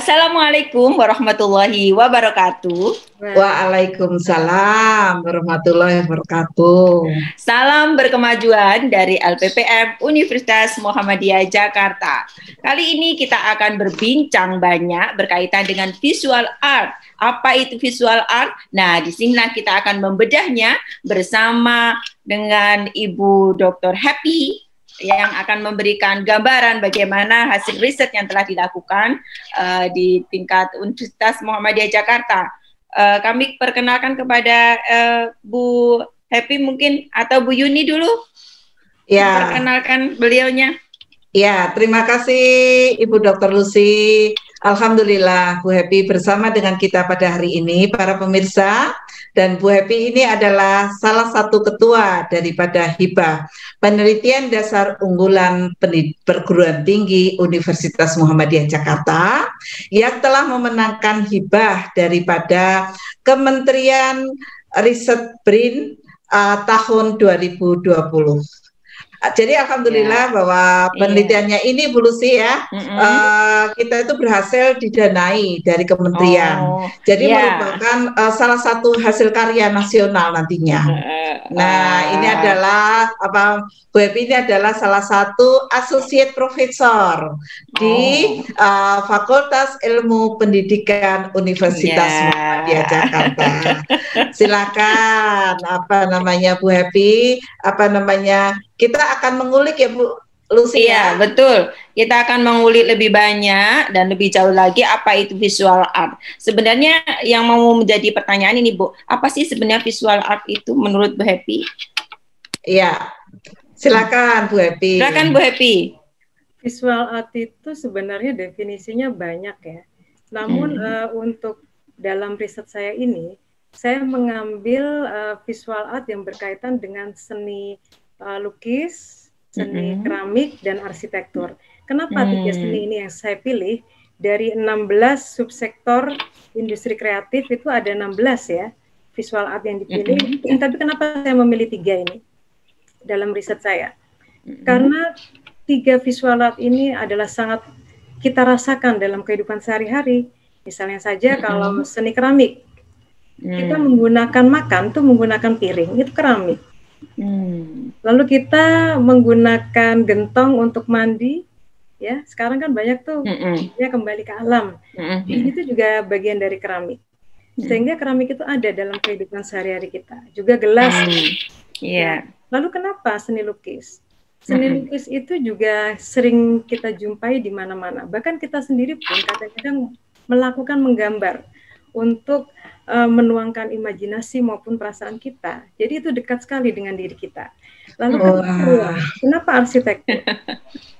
Assalamualaikum warahmatullahi wabarakatuh. Waalaikumsalam warahmatullahi wabarakatuh. Salam berkemajuan dari LPPM Universitas Muhammadiyah Jakarta. Kali ini kita akan berbincang banyak berkaitan dengan visual art. Apa itu visual art? Nah, di sinilah kita akan membedahnya bersama dengan Ibu Dr. Happy yang akan memberikan gambaran bagaimana hasil riset yang telah dilakukan di tingkat Universitas Muhammadiyah Jakarta. Kami perkenalkan kepada Bu Happy mungkin atau Bu Yuni dulu. Ya. Perkenalkan beliaunya. Ya, terima kasih Ibu Dr. Lucy. Alhamdulillah Bu Happy bersama dengan kita pada hari ini para pemirsa, dan Bu Happy ini adalah salah satu ketua daripada HIBA, Penelitian Dasar Unggulan Perguruan Tinggi Universitas Muhammadiyah Jakarta, yang telah memenangkan hibah daripada Kementerian Riset BRIN tahun 2020. Jadi alhamdulillah bahwa penelitiannya ini Bu Lucy ya, kita itu berhasil didanai dari kementerian. Jadi merupakan salah satu hasil karya nasional nantinya. Nah, ini adalah Bu Happy ini adalah salah satu associate professor di Fakultas Ilmu Pendidikan Universitas Muhammadiyah Jakarta. Silakan Bu Happy, kita akan mengulik ya Bu Lucy. Iya, betul. Kita akan mengulik lebih banyak dan lebih jauh lagi apa itu visual art. Sebenarnya yang mau menjadi pertanyaan ini Bu, apa sih sebenarnya visual art itu menurut Bu Happy? Iya, silakan Bu Happy. Silakan Bu Happy. Visual art itu sebenarnya definisinya banyak ya. Namun untuk dalam riset saya ini, saya mengambil visual art yang berkaitan dengan seni lukis, seni keramik, dan arsitektur. Kenapa tiga seni ini yang saya pilih? Dari 16 subsektor industri kreatif itu ada 16 ya visual art yang dipilih. Tapi kenapa saya memilih 3 ini dalam riset saya? Karena 3 visual art ini adalah sangat kita rasakan dalam kehidupan sehari-hari. Misalnya saja kalau seni keramik, kita menggunakan makan tuh menggunakan piring, itu keramik. Lalu kita menggunakan gentong untuk mandi, ya sekarang kan banyak tuh ya kembali ke alam. Itu juga bagian dari keramik. Sehingga keramik itu ada dalam kehidupan sehari-hari kita. Juga gelas. Ya. Lalu kenapa seni lukis? Seni lukis itu juga sering kita jumpai di mana-mana. Bahkan kita sendiri pun kadang-kadang melakukan menggambar untuk menuangkan imajinasi maupun perasaan kita. Jadi itu dekat sekali dengan diri kita. Lalu kenapa arsitektur?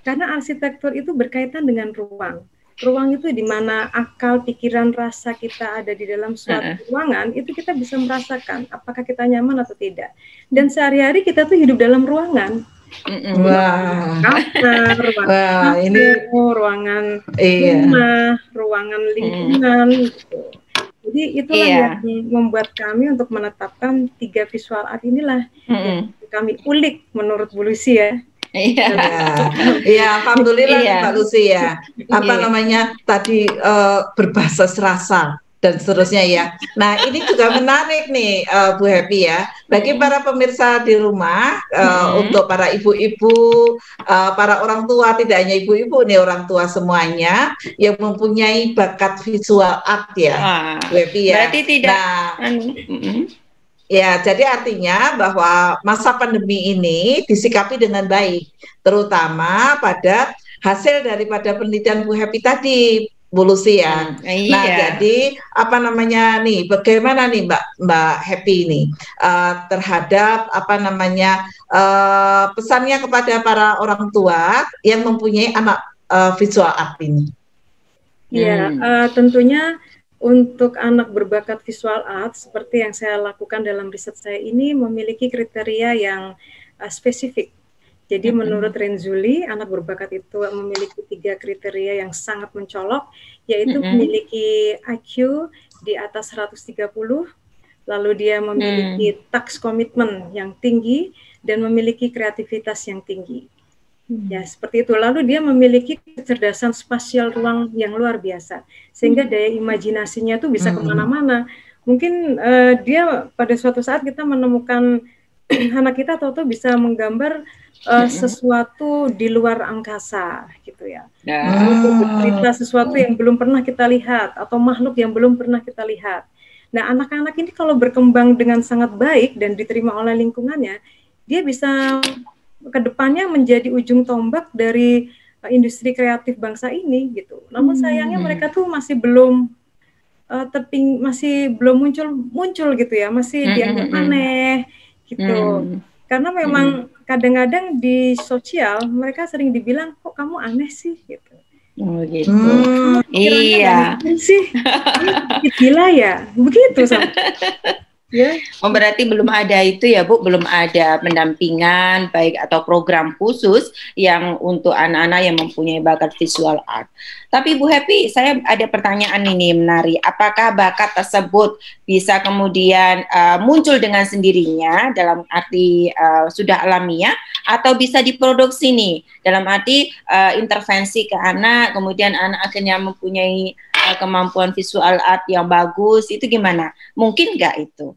Karena arsitektur itu berkaitan dengan ruang. Ruang itu di mana akal, pikiran, rasa kita ada di dalam suatu ruangan, itu kita bisa merasakan apakah kita nyaman atau tidak. Dan sehari-hari kita tuh hidup dalam ruangan. Ruangan rumah, ruangan lingkungan gitu. Jadi itulah yang membuat kami untuk menetapkan 3 visual art inilah yang kami ulik menurut Bu Lucy ya. Iya, alhamdulillah Mbak Lucy ya. Tadi berbahasa rasa dan seterusnya ya. Nah, ini juga menarik nih Bu Happy ya. Bagi para pemirsa di rumah, untuk para ibu-ibu, para orang tua, tidak hanya ibu-ibu nih, orang tua semuanya yang mempunyai bakat visual art ya, Bu Happy ya. Berarti tidak. Ya, jadi artinya bahwa masa pandemi ini disikapi dengan baik, terutama pada hasil daripada penelitian Bu Happy tadi, Bu Lucy ya. Nah, jadi bagaimana nih Mbak Happy ini terhadap pesannya kepada para orang tua yang mempunyai anak visual art ini? Ya, tentunya untuk anak berbakat visual art seperti yang saya lakukan dalam riset saya ini memiliki kriteria yang spesifik. Jadi menurut Renzulli, anak berbakat itu memiliki 3 kriteria yang sangat mencolok, yaitu memiliki IQ di atas 130, lalu dia memiliki task komitmen yang tinggi, dan memiliki kreativitas yang tinggi. Ya, seperti itu. Lalu dia memiliki kecerdasan spasial ruang yang luar biasa, sehingga daya imajinasinya tuh bisa kemana-mana. Mungkin dia pada suatu saat kita menemukan anak kita tahu-tahu bisa menggambar sesuatu di luar angkasa, gitu ya. Lalu bercerita sesuatu yang belum pernah kita lihat atau makhluk yang belum pernah kita lihat. Nah, anak-anak ini kalau berkembang dengan sangat baik dan diterima oleh lingkungannya, dia bisa kedepannya menjadi ujung tombak dari industri kreatif bangsa ini gitu. Namun sayangnya mereka tuh masih belum masih belum muncul gitu ya, masih dianggap aneh gitu. Karena memang kadang-kadang di sosial mereka sering dibilang kok kamu aneh sih gitu. Oh gitu. Iya. Sih, gila ya, begitu sama. Ya. Oh, berarti belum ada itu ya Bu, belum ada pendampingan baik atau program khusus yang untuk anak-anak yang mempunyai bakat visual art. Tapi Bu Happy, saya ada pertanyaan ini menarik. Apakah bakat tersebut bisa kemudian muncul dengan sendirinya dalam arti sudah alamiah atau bisa diproduksi nih dalam arti intervensi ke anak, kemudian anak akhirnya mempunyai kemampuan visual art yang bagus, itu gimana? Mungkin nggak itu?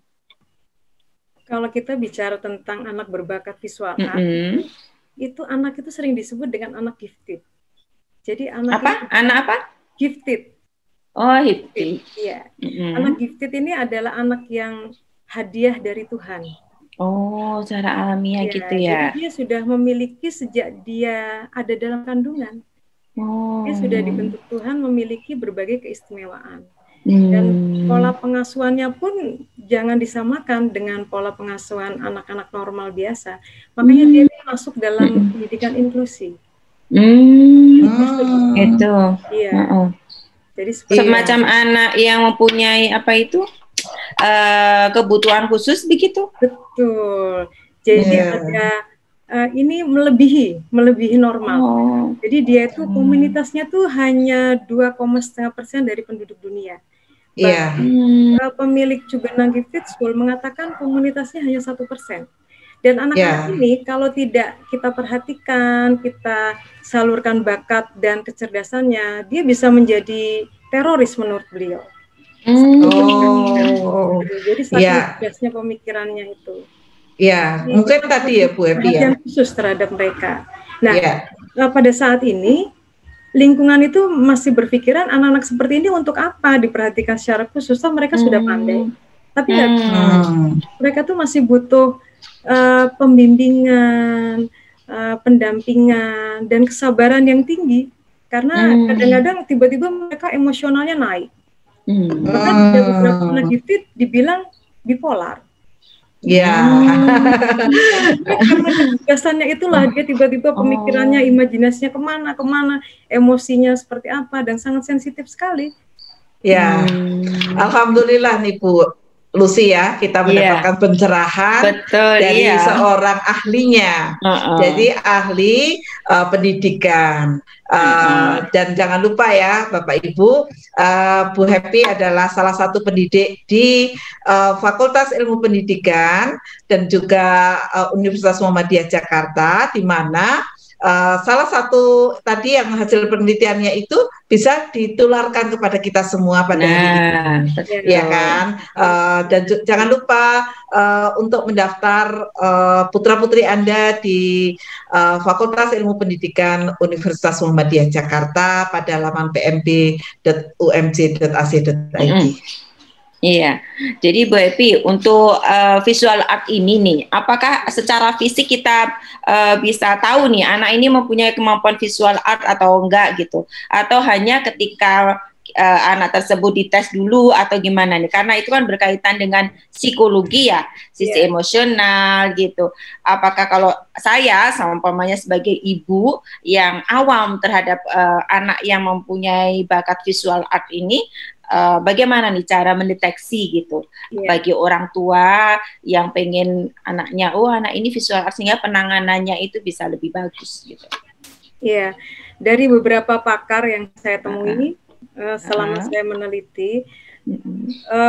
Kalau kita bicara tentang anak berbakat visual art, itu anak itu sering disebut dengan anak gifted. Jadi anak anak apa? Gifted. Oh, gifted. Iya. Anak gifted ini adalah anak yang hadiah dari Tuhan. Oh, secara alamiah gitu ya. Jadi dia sudah memiliki sejak dia ada dalam kandungan. Dia sudah dibentuk Tuhan memiliki berbagai keistimewaan. Dan pola pengasuhannya pun jangan disamakan dengan pola pengasuhan anak-anak normal biasa. Makanya dia masuk dalam pendidikan inklusi. Itu. Iya. Jadi semacam anak yang mempunyai apa itu kebutuhan khusus begitu. Betul. Jadi ada ini melebihi normal. Jadi dia itu komunitasnya tuh hanya 2,5% dari penduduk dunia. Pemilik Cugana Gifted School mengatakan komunitasnya hanya 1%. Dan anak-anak ini kalau tidak kita perhatikan, kita salurkan bakat dan kecerdasannya, dia bisa menjadi teroris menurut beliau. Jadi saking cerdasnya pemikirannya itu. Ya, mungkin tadi ya Bu Happy ya. Khusus terhadap mereka. Nah, pada saat ini lingkungan itu masih berpikiran anak-anak seperti ini untuk apa diperhatikan secara khusus, mereka sudah pandai. Tapi mereka tuh masih butuh pembimbingan, pendampingan, dan kesabaran yang tinggi. Karena kadang-kadang tiba-tiba mereka emosionalnya naik. Bahkan ada beberapa anak gifted dibilang bipolar. Karena kecerdasannya itulah dia tiba-tiba pemikirannya, imajinasinya kemana, emosinya seperti apa, dan sangat sensitif sekali. Alhamdulillah nih Bu Lucy ya, kita mendapatkan pencerahan dari seorang ahlinya. Jadi ahli pendidikan. Dan jangan lupa ya Bapak Ibu, Bu Happy adalah salah satu pendidik di Fakultas Ilmu Pendidikan dan juga Universitas Muhammadiyah Jakarta, di mana salah satu tadi yang hasil penelitiannya itu bisa ditularkan kepada kita semua pada hari ini, ya kan? Dan jangan lupa untuk mendaftar putra-putri Anda di Fakultas Ilmu Pendidikan Universitas Muhammadiyah Jakarta pada laman pmb.umj.ac.id. Iya, jadi Bu Happy, untuk visual art ini nih, apakah secara fisik kita bisa tahu nih anak ini mempunyai kemampuan visual art atau enggak gitu? Atau hanya ketika anak tersebut dites dulu atau gimana nih? Karena itu kan berkaitan dengan psikologi ya, sisi emosional gitu. Apakah kalau saya sama umpamanya sebagai ibu yang awam terhadap anak yang mempunyai bakat visual art ini, bagaimana nih cara mendeteksi gitu bagi orang tua yang pengen anaknya, anak ini visual art sehingga penanganannya itu bisa lebih bagus gitu. Iya, dari beberapa pakar yang saya temui selama saya meneliti,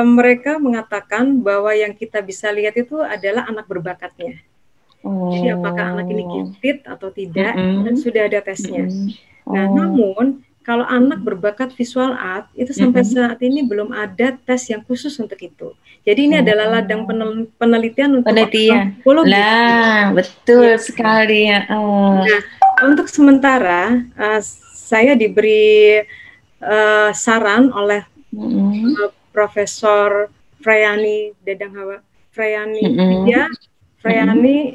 mereka mengatakan bahwa yang kita bisa lihat itu adalah anak berbakatnya. Jadi apakah anak ini gifted atau tidak, dan sudah ada tesnya. Nah, Oh. namun kalau anak berbakat visual art itu sampai saat ini belum ada tes yang khusus untuk itu. Jadi ini adalah ladang penelitian untuk Penelitian. psikologi. Lah, betul Ya. sekali ya. Nah, untuk sementara saya diberi saran oleh Profesor Freyani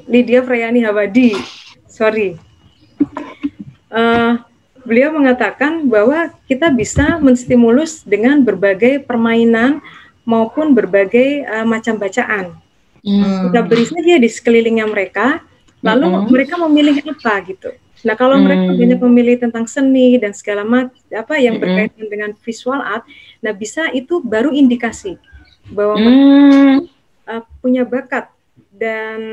Lydia Freyani Hawadi. Sorry. Beliau mengatakan bahwa kita bisa menstimulus dengan berbagai permainan maupun berbagai macam bacaan. Kita beri saja di sekelilingnya mereka, lalu mereka memilih apa gitu. Nah, kalau mereka banyak memilih tentang seni dan segala macam apa yang berkaitan dengan visual art, nah bisa itu baru indikasi bahwa mereka punya bakat dan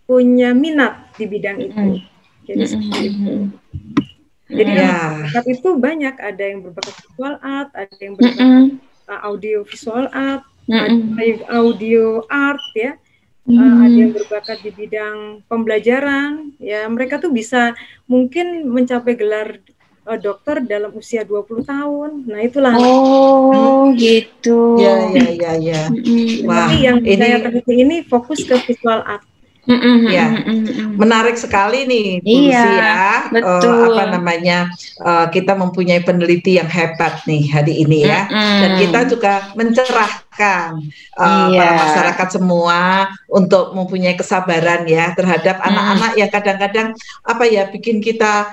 punya minat di bidang itu. Jadi seperti itu. Jadi bakat itu banyak, ada yang berbakat visual art, ada yang berbakat audio visual art, ada audio art ya. Ada yang berbakat di bidang pembelajaran, ya mereka tuh bisa mungkin mencapai gelar dokter dalam usia 20 tahun. Nah, itulah. Oh, gitu. Ya. Tapi yang saya teliti ini fokus ke visual art. Menarik sekali nih, Bu Lucy ya. Betul. Kita mempunyai peneliti yang hebat nih hari ini ya, dan kita juga mencerahkan para masyarakat semua untuk mempunyai kesabaran ya terhadap anak-anak yang kadang-kadang bikin kita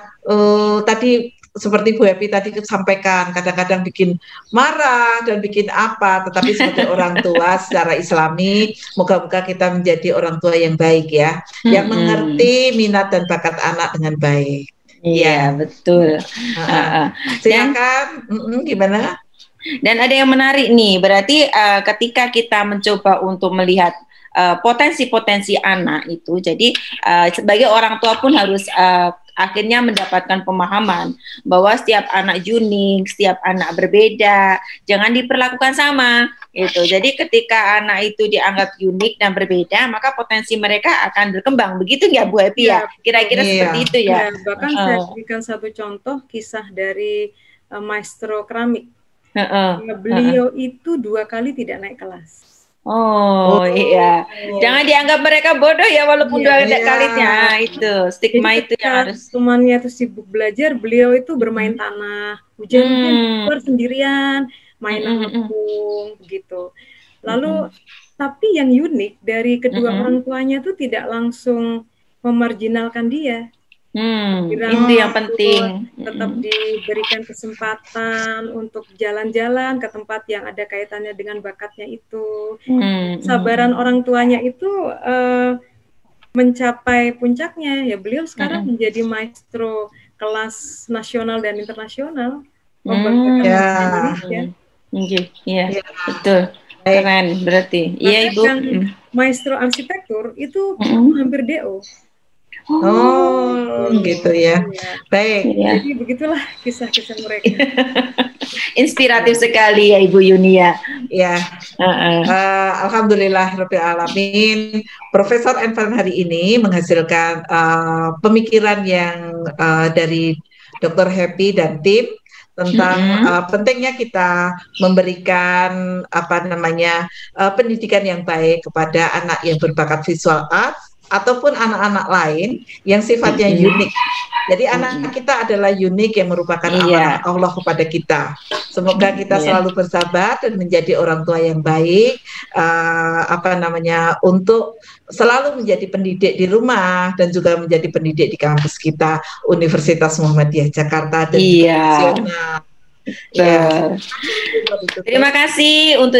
tadi seperti Bu Happy tadi sampaikan, kadang-kadang bikin marah dan bikin apa, tetapi sebagai orang tua secara Islami, moga-moga kita menjadi orang tua yang baik ya, yang mengerti minat dan bakat anak dengan baik. Iya, betul. Silakan, gimana? Dan ada yang menarik nih, berarti ketika kita mencoba untuk melihat potensi-potensi anak itu, jadi sebagai orang tua pun harus akhirnya mendapatkan pemahaman bahwa setiap anak unik, setiap anak berbeda, jangan diperlakukan sama gitu. Jadi ketika anak itu dianggap unik dan berbeda, maka potensi mereka akan berkembang. Begitu nggak Bu Happy ya? Kira-kira seperti itu ya. Bahkan saya berikan satu contoh kisah dari maestro keramik. Beliau itu 2 kali tidak naik kelas. Iya. Jangan dianggap mereka bodoh ya, walaupun 2 kalinya. Itu stigma. Jadi itu yang harus. Temannya itu sibuk belajar, beliau itu bermain tanah, hujan-hujan keluar sendirian, main apung gitu. Lalu tapi yang unik dari kedua orang tuanya itu tidak langsung memarginalkan dia. Itu yang penting. Tetap diberikan kesempatan untuk jalan-jalan ke tempat yang ada kaitannya dengan bakatnya itu. Sabaran orang tuanya itu mencapai puncaknya. Ya beliau sekarang menjadi maestro kelas nasional dan internasional. Indonesia. Iya, betul. Keren berarti. Iya, Ibu. Maestro arsitektur itu hampir DO. Gitu ya. Baik. Jadi begitulah kisah-kisah mereka. Inspiratif sekali ya Ibu Yunia. Ya. Alhamdulillah Rabbil Alamin. Profesor Envan hari ini menghasilkan pemikiran yang dari Dr. Happy dan tim tentang pentingnya kita memberikan pendidikan yang baik kepada anak yang berbakat visual art ataupun anak-anak lain yang sifatnya unik. Jadi anak kita adalah unik yang merupakan amanah Allah kepada kita. Semoga kita selalu bersabar dan menjadi orang tua yang baik, untuk selalu menjadi pendidik di rumah dan juga menjadi pendidik di kampus kita Universitas Muhammadiyah Jakarta dan nasional. Terima kasih untuk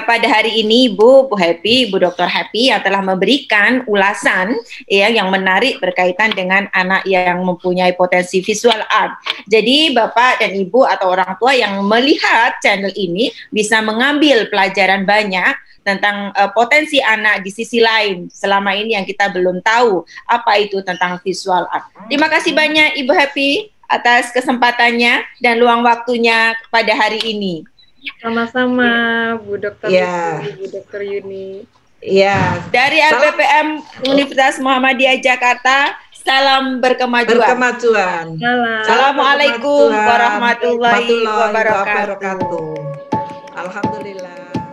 pada hari ini Bu Happy, Bu Dr. Happy yang telah memberikan ulasan yang menarik berkaitan dengan anak yang mempunyai potensi visual art. Jadi Bapak dan Ibu atau orang tua yang melihat channel ini bisa mengambil pelajaran banyak tentang potensi anak di sisi lain selama ini yang kita belum tahu apa itu tentang visual art. Terima kasih banyak Ibu Happy atas kesempatannya dan luang waktunya pada hari ini. Sama-sama Bu Dr. Bu Dr. Yuni. Ya. Dari LPPM Universitas Muhammadiyah Jakarta, salam berkemajuan. Berkemajuan. Assalamualaikum warahmatullahi wabarakatuh. Alhamdulillah.